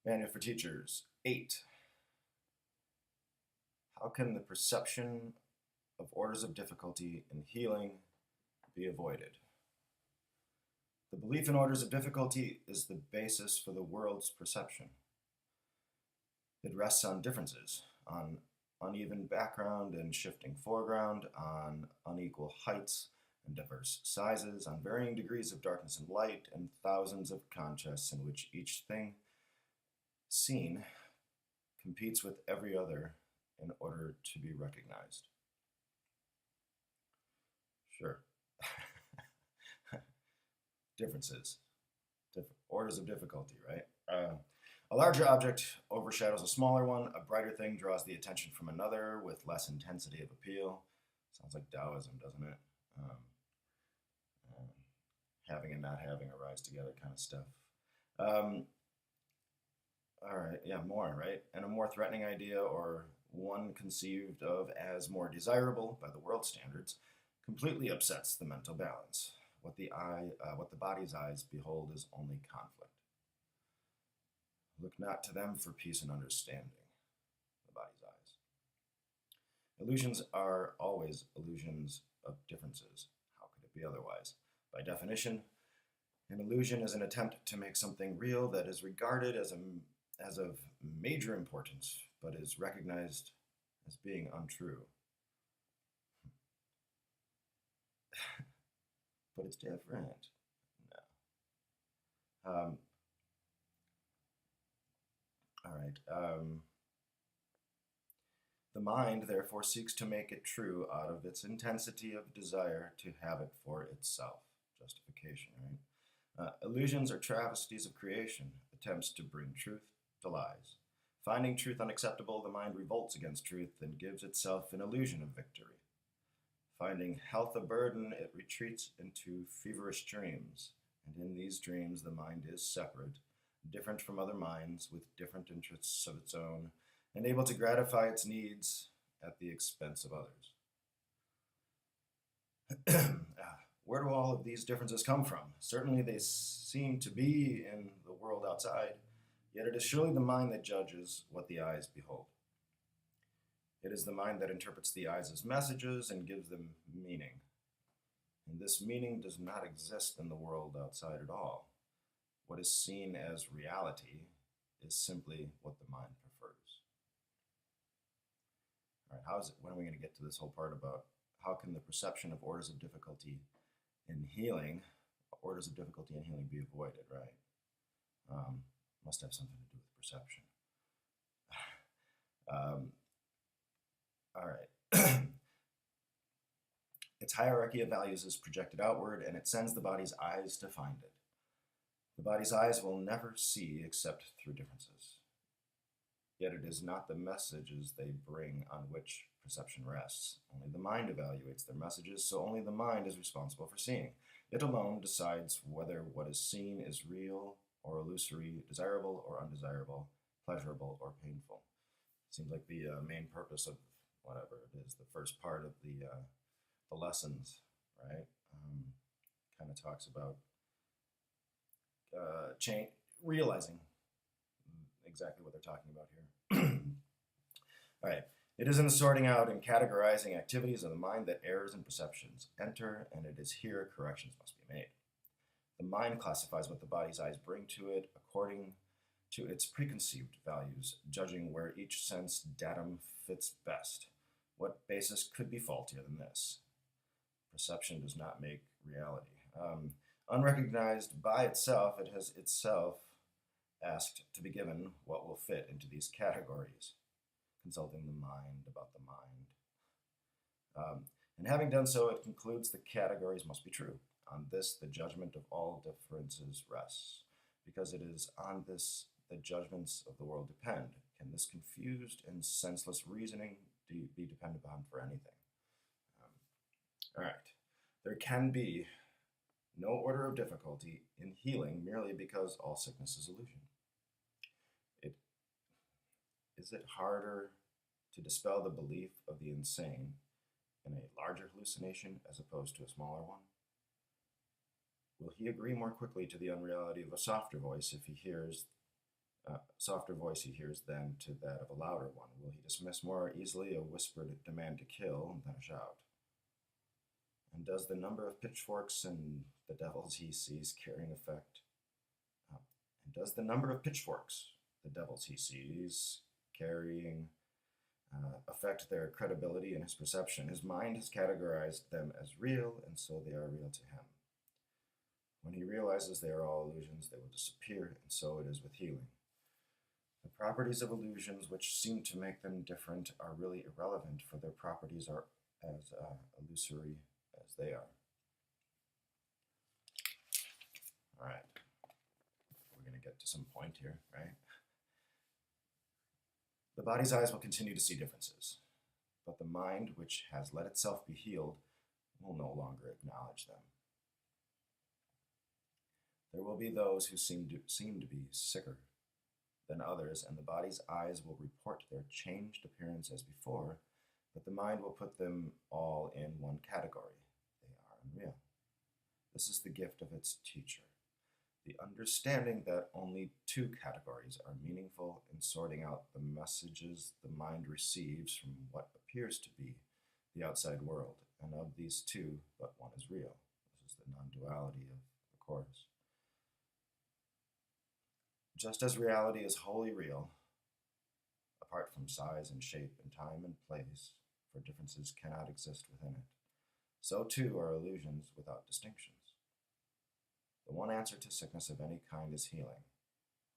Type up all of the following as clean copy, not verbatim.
Manual for Teachers 8. How can the perception of orders of difficulty in healing be avoided? The belief in orders of difficulty is the basis for the world's perception. It rests on differences, on uneven background and shifting foreground, on unequal heights and diverse sizes, on varying degrees of darkness and light, and thousands of contrasts in which each thing seen competes with every other in order to be recognized. Sure. Differences, orders of difficulty, right? A larger object overshadows a smaller one. A brighter thing draws the attention from another with less intensity of appeal. Sounds like Taoism, doesn't it? Having and not having arise together kind of stuff. All right, yeah, more, right? And a more threatening idea, or one conceived of as more desirable by the world standards, completely upsets the mental balance. What the body's eyes behold is only conflict. Look not to them for peace and understanding, the body's eyes. Illusions are always illusions of differences. How could it be otherwise? By definition, an illusion is an attempt to make something real that is regarded as of major importance, but is recognized as being untrue. But it's different. No. All right. The mind, therefore, seeks to make it true out of its intensity of desire to have it for itself. Justification, right? Illusions are travesties of creation, attempts to bring truth to lies. Finding truth unacceptable, the mind revolts against truth and gives itself an illusion of victory. Finding health a burden, it retreats into feverish dreams, and in these dreams the mind is separate, different from other minds, with different interests of its own, and able to gratify its needs at the expense of others. Where do all of these differences come from? Certainly they seem to be in the world outside, yet it is surely the mind that judges what the eyes behold. It is the mind that interprets the eyes as messages and gives them meaning. And this meaning does not exist in the world outside at all. What is seen as reality is simply what the mind prefers. All right, when are we going to get to this whole part about how can the perception of orders of difficulty in healing be avoided, right? Must have something to do with perception. All right. Its hierarchy of values is projected outward, and it sends the body's eyes to find it. The body's eyes will never see except through differences. Yet it is not the messages they bring on which perception rests. Only the mind evaluates their messages, so only the mind is responsible for seeing. It alone decides whether what is seen is real or illusory, desirable or undesirable, pleasurable or painful. Seems like the main purpose of whatever it is, the first part of the lessons, right? Kind of talks about realizing exactly what they're talking about here. All right. It is in the sorting out and categorizing activities of the mind that errors and perceptions enter, and it is here corrections must be made. The mind classifies what the body's eyes bring to it according to its preconceived values, judging where each sense datum fits best. What basis could be faultier than this? Perception does not make reality. Unrecognized by itself, it has itself asked to be given what will fit into these categories, consulting the mind about the mind. And having done so, it concludes the categories must be true. On this, the judgment of all differences rests, because it is on this the judgments of the world depend. Can this confused and senseless reasoning be depended upon for anything? All right. There can be no order of difficulty in healing merely because all sickness is illusion. Is it harder to dispel the belief of the insane in a larger hallucination as opposed to a smaller one? Will he agree more quickly to the unreality of a softer voice if he hears softer voice he hears then to that of a louder one? Will he dismiss more easily a whispered demand to kill than a shout? And does the number of pitchforks and the devils he sees carrying effect? And does the number of pitchforks, the devils he sees carrying, affect their credibility and his perception? His mind has categorized them as real, and so they are real to him. When he realizes they are all illusions, they will disappear, and so it is with healing. The properties of illusions which seem to make them different are really irrelevant, for their properties are as illusory as they are. All right, we're going to get to some point here, right? The body's eyes will continue to see differences, but the mind, which has let itself be healed, will no longer acknowledge them. There will be those who seem to be sicker than others, and the body's eyes will report their changed appearance as before, but the mind will put them all in one category. They are unreal. This is the gift of its teacher, the understanding that only two categories are meaningful in sorting out the messages the mind receives from what appears to be the outside world, and of these two, but one is real. This is the non-duality of the Course. Just as reality is wholly real, apart from size and shape and time and place, for differences cannot exist within it, so too are illusions without distinctions. The one answer to sickness of any kind is healing.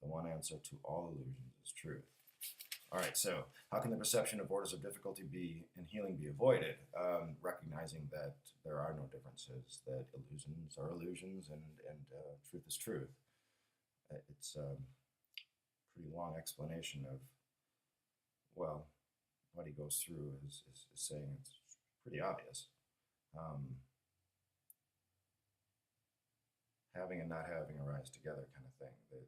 The one answer to all illusions is truth. All right, so how can the perception of orders of difficulty in healing be avoided? Recognizing that there are no differences, that illusions are illusions, and truth is truth. It's a pretty long explanation of, well, what he goes through is saying it's pretty obvious. Having and not having arise together kind of thing. They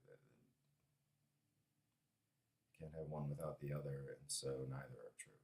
can't have one without the other, and so neither are true.